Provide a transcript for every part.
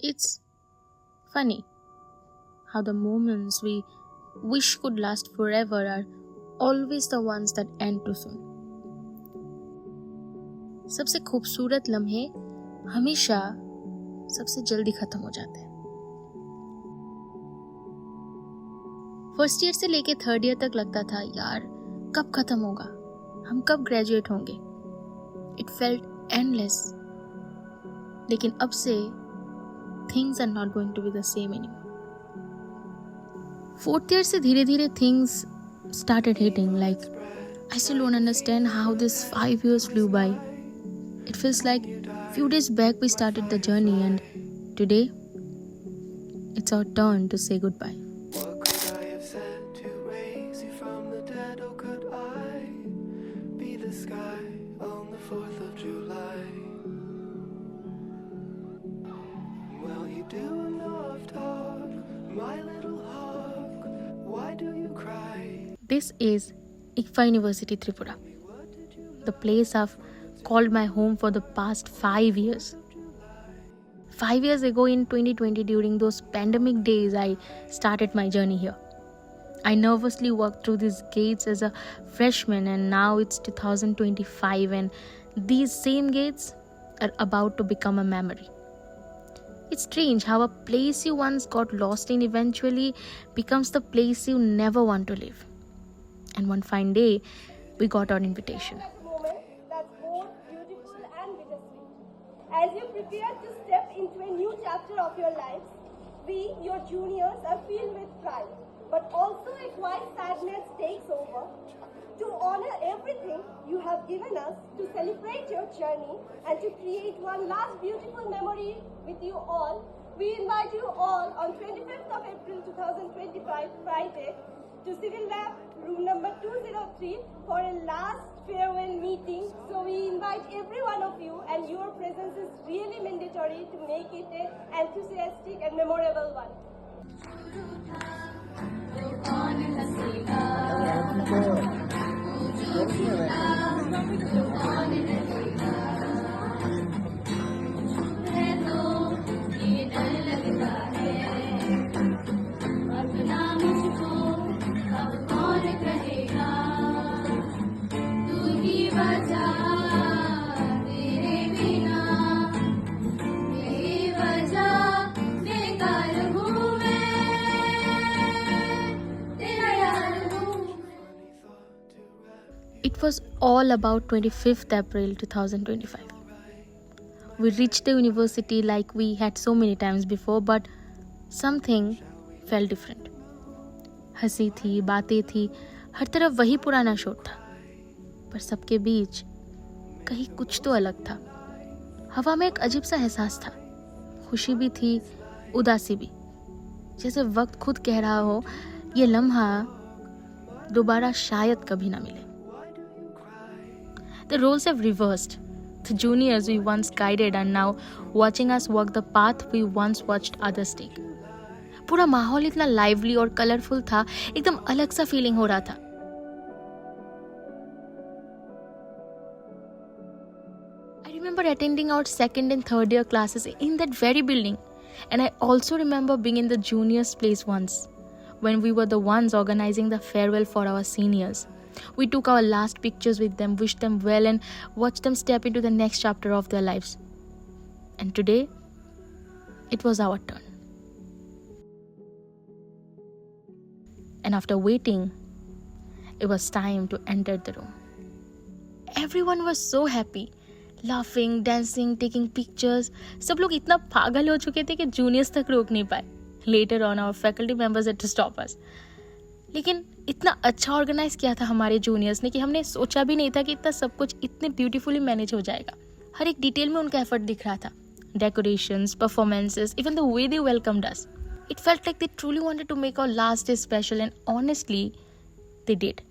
It's funny how the moments we wish could last forever are always the ones that end too soon. सबसे खूबसूरत लम्हे हमेशा सबसे जल्दी खत्म हो जाते हैं. फर्स्ट ईयर से लेके थर्ड ईयर तक लगता था यार कब खत्म होगा, हम कब ग्रेजुएट होंगे. It felt endless. लेकिन अब से things are not going to be the same anymore. Fourth year से धीरे धीरे things started hitting. Like, I still don't understand how this 5 years flew by. It feels like few days back we started the journey, and today it's our turn to say goodbye. What could I have said to raise you from the dead? Oh, could I be the sky on the 4th of July? Well, you do enough talk, my little hawk. Why do you cry? This is ICFAI University, Tripura, the place I've called my home for the past 5 years. 5 years ago in 2020, during those pandemic days, I started my journey here. I nervously walked through these gates as a freshman, and now it's 2025 and these same gates are about to become a memory. It's strange how a place you once got lost in eventually becomes the place you never want to live. And one fine day, we got our invitation. That's both beautiful and bittersweet. As you prepare to step into a new chapter of your lives, we, your juniors, are filled with pride, but also a quiet sadness takes over. To honor everything you have given us, to celebrate your journey, and to create one last beautiful memory with you all, we invite you all on 25th of April 2025, Friday, to Civil Lab, room number 203 for a last farewell meeting. So we invite every one of you, and your presence is really mandatory to make it an enthusiastic and memorable one. It was all about 25th April 2025. We reached the university like we had so many times before, but something felt different. हंसी थी, बातें थी, हर तरफ वही पुराना शोर था, पर सबके बीच कहीं कुछ तो अलग था. हवा में एक अजीब सा एहसास था, खुशी भी थी, उदासी भी, जैसे वक्त खुद कह रहा हो ये लम्हा दोबारा शायद कभी ना मिले. The roles have reversed. The juniors we once guided are now watching us walk the path we once watched others take. पूरा माहौल इतना लाइवली और कलरफुल था, एकदम अलग सा फीलिंग हो रहा था. I remember attending our second and third year classes in that very building, and I also remember being in the juniors' place once when we were the ones organizing the farewell for our seniors. We took our last pictures with them, wished them well, and watched them step into the next chapter of their lives. And today, it was our turn. And after waiting, it was time to enter the room. Everyone was so happy, laughing, dancing, taking pictures. सब लोग इतना पागल हो चुके थे कि juniors तक रोक नहीं पाए. Later on, our faculty members had to stop us. लेकिन इतना अच्छा ऑर्गेनाइज किया था हमारे जूनियर्स ने कि हमने सोचा भी नहीं था कि इतना सब कुछ इतने ब्यूटीफुली मैनेज हो जाएगा. हर एक डिटेल में उनका एफर्ट दिख रहा था. Decorations, performances, even the way they welcomed us. It felt like they truly wanted to make our last day special, and honestly, they did.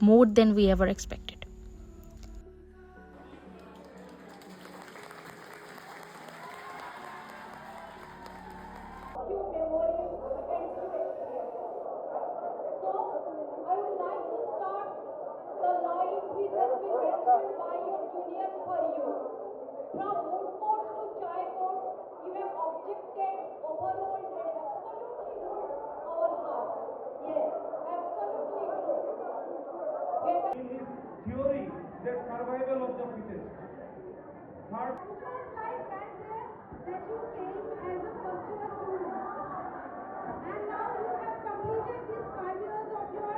More than we ever expected. From mood boards to chai boards, you have objects that you came as a first year student. And now you have completed these 5 years of your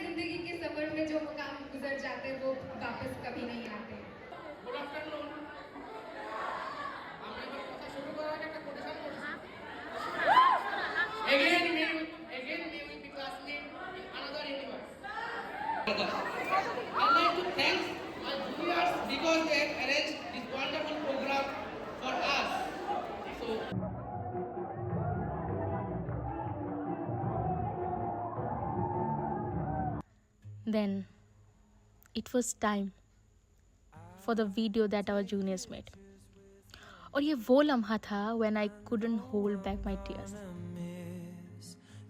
जिंदगी के सफर में जो मुकाम गुजर जाते हैं वो वापस कभी नहीं आते। Good afternoon. আমরা এবার কথা শুরু করার আগে একটা কোটেশন করছি। Again may we be classmate in another universe. I'd like to thank my juniors because they arranged this wonderful program for us. So. Then it was time for the video that our juniors made. और ये वो लम्हा था when I couldn't hold back my tears.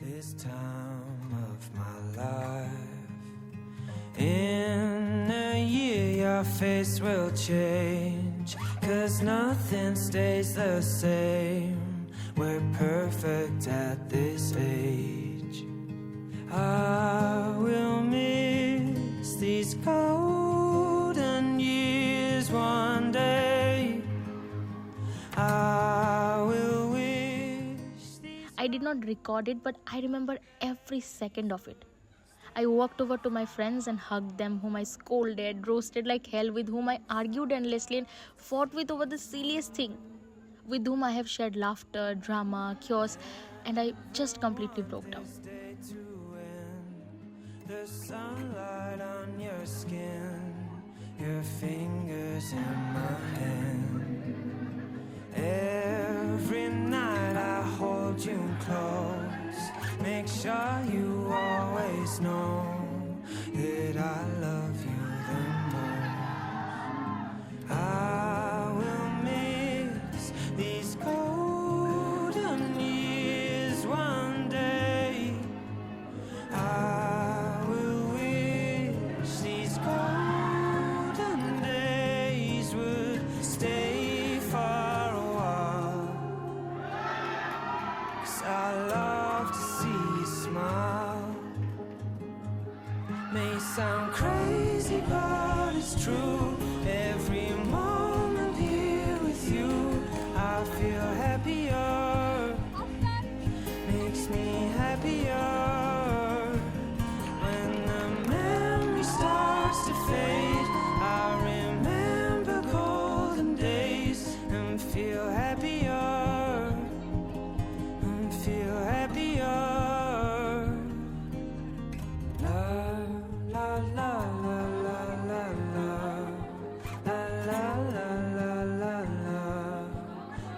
This time of my life, in a year your face will change, 'cause nothing stays the same. We're perfect at this age. I will miss these golden years one day. I will wish these. I did not record it, but I remember every second of it. I walked over to my friends and hugged them, whom I scolded, roasted like hell, with whom I argued endlessly and fought with over the silliest thing, with whom I have shared laughter, drama, chaos, and I just completely broke down. Stay to end the sunlight on your skin, your fingers in my hand. Every night I hold you close, make sure you always know that I love you the most. I will miss these golden years one day. I will wish these golden days would stay for a while, 'cause I love to see you smile. May sound crazy, but it's true. Every moment here with you, I feel happier. Makes me happier. When the memory starts to fade, I remember golden days and feel happier. And feel happier. La la la la la la la. La la la la la la.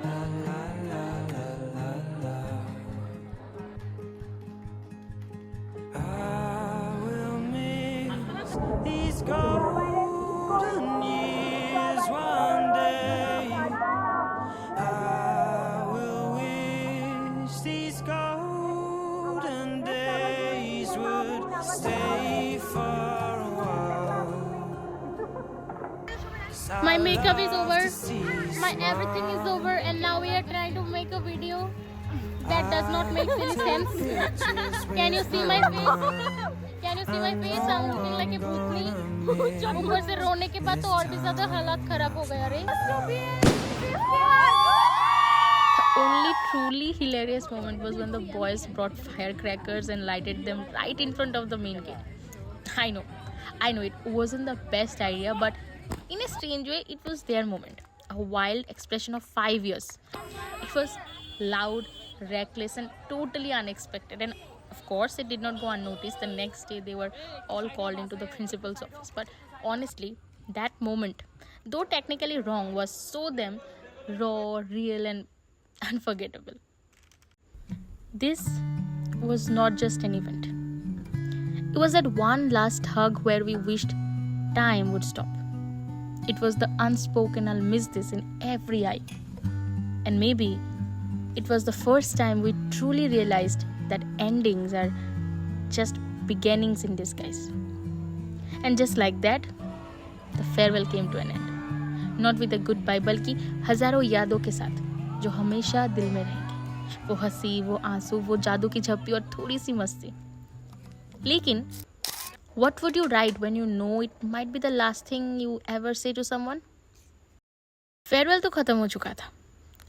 La la la la la la. I will miss these golden years one day. I will wish these golden days would stay for a while. 'Cause I My makeup is love over, to see you my everything is smile. over, and now we are trying to make a video that does not make any sense. Can you see my face? Can you see my face? I'm looking like a भूतनी. ऊपर से रोने के बाद तो और भी ज्यादा हालात खराब हो गया रे. The only truly hilarious moment was when the boys brought firecrackers and lighted them right in front of the main gate. I know it wasn't the best idea, but In a strange way, it was their moment, a wild expression of 5 years. It was loud, reckless, and totally unexpected. And of course, it did not go unnoticed. The next day, they were all called into the principal's office. But honestly, that moment, though technically wrong, was so them raw, real, and unforgettable. This was not just an event. It was that one last hug where we wished time would stop. It was the unspoken "I'll miss this" in every eye. And maybe it was the first time we truly realized that endings are just beginnings in disguise. And just like that, the farewell came to an end. Not with a goodbye, बल्कि हजारों यादों के साथ जो हमेशा दिल में रहेंगी. वो हंसी, वो आंसू, वो जादू की झप्पी और थोड़ी सी मस्ती. लेकिन what would you write when you know it might be the last thing you ever say to someone? Farewell तो खत्म हो चुका था,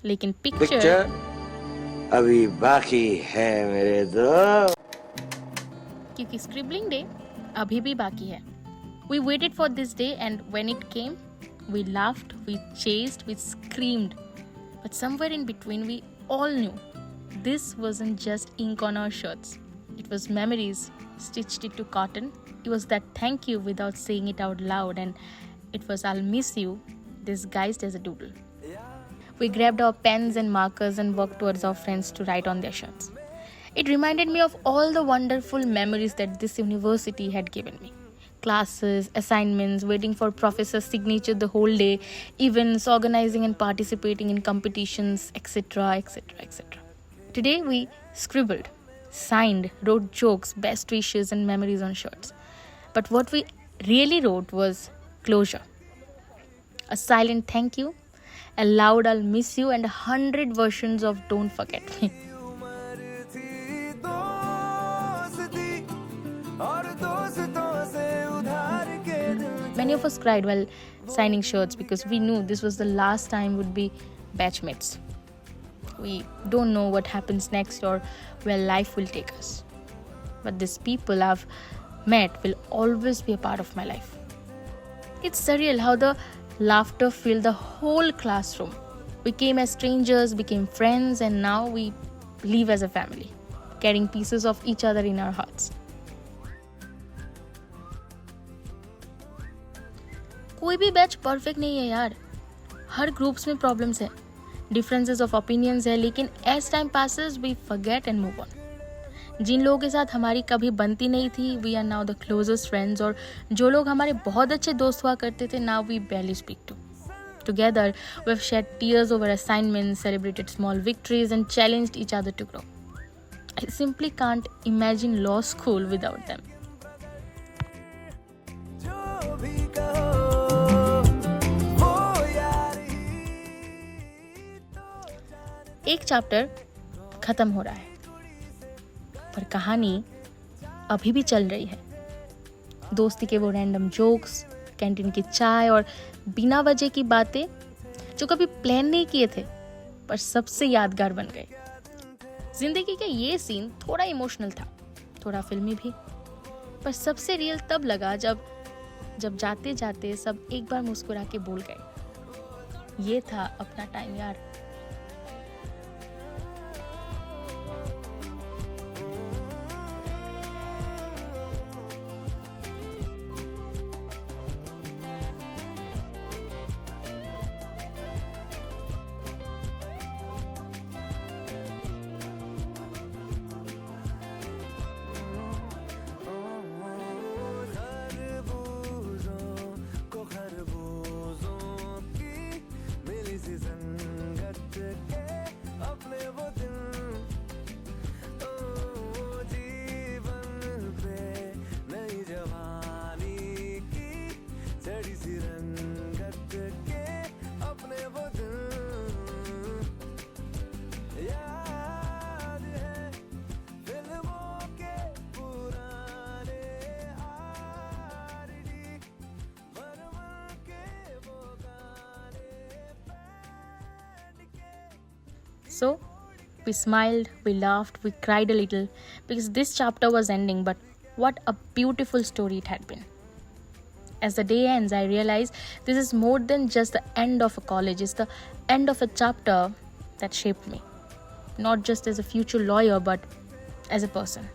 लेकिन पिक्चर अभी बाकी है मेरे दोस्त. क्योंकि स्क्रिबलिंग डे अभी भी बाकी है. We waited for this day, and when it came, we laughed, we chased, we screamed. But somewhere in between, we all knew this wasn't just ink on our shirts. It was memories stitched into cotton. It was that thank you without saying it out loud, and it was I'll miss you disguised as a doodle. We grabbed our pens and markers and walked towards our friends to write on their shirts. It reminded me of all the wonderful memories that this university had given me. Classes, assignments, waiting for professor's signature the whole day, events, organizing and participating in competitions, etc., etc., etc. Today we scribbled, signed, wrote jokes, best wishes and memories on shirts. But what we really wrote was closure. A silent thank you, a loud I'll miss you, and 100 versions of don't forget me. Many of us cried while signing shirts because we knew this was the last time we'd be batchmates. We don't know what happens next or where life will take us. But these people I've met will always be a part of my life. It's surreal how the laughter filled the whole classroom. We came as strangers, became friends, and now we live as a family, carrying pieces of each other in our hearts. कोई भी batch perfect नहीं है यार. हर groups में problems है, differences of opinions है, लेकिन as time passes we forget and move on. जिन लोगों के साथ हमारी कभी बनती नहीं थी, we are now the closest friends. और जो लोग हमारे बहुत अच्छे दोस्त हुआ करते थे, now we barely speak to. Together, we have shed tears over assignments, celebrated small victories, and challenged each other to grow. I simply can't imagine law school without them. एक चैप्टर खत्म हो रहा है, पर कहानी अभी भी चल रही है. दोस्ती के वो रैंडम जोक्स, कैंटीन की चाय और बिना वजह की बातें जो कभी प्लान नहीं किए थे पर सबसे यादगार बन गए. जिंदगी का ये सीन थोड़ा इमोशनल था, थोड़ा फिल्मी भी, पर सबसे रियल तब लगा जब जाते जाते सब एक बार मुस्कुरा के बोल गए, ये था अपना टाइम यार. So, we smiled, we laughed, we cried a little because this chapter was ending, but what a beautiful story it had been. As the day ends, I realize this is more than just the end of a college. It's the end of a chapter that shaped me. Not just as a future lawyer, but as a person.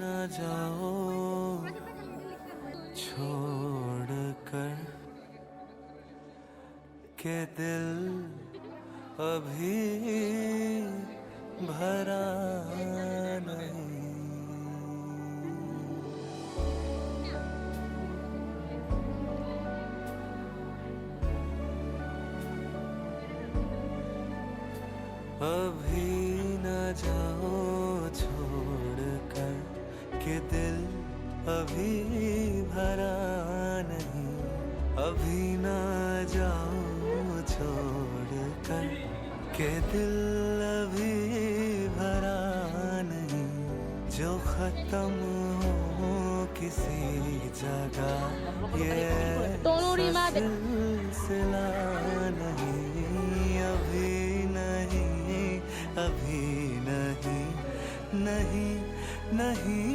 न जाओ छोड़ कर के दिल अभी भरा नहीं अभी न जाओ छोड़ कर के दिल अभी भरा नहीं अभी न जाओ छोड़ कर के दिल अभी भरा नहीं जो खत्म हो किसी जगह ये सिलसिला नहीं अभी नहीं अभी नहीं नहीं नहीं